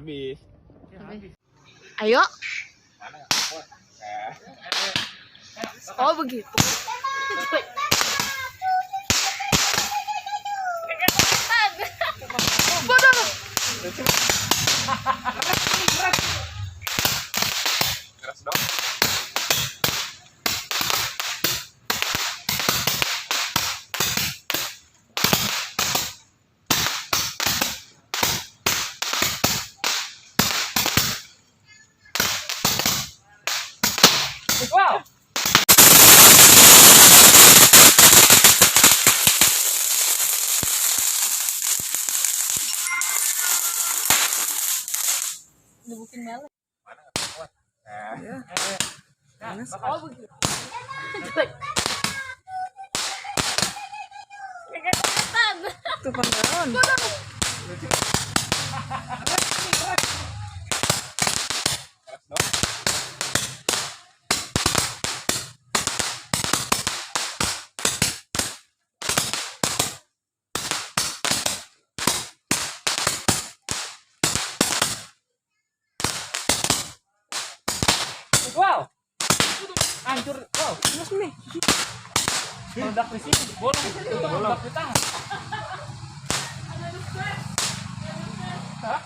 Habis. Ayo. Mana nggak kuat? Oh begitu. Bodoh. Keras dong. Wow. Dibukin malam. Mana nggak kuat? Oh begitu. Tuh pandaran. Keras dong. Wow. Hancur. Wow. Terus nih. Meledak di sini. Bolong. Meledak di tangan. Hah?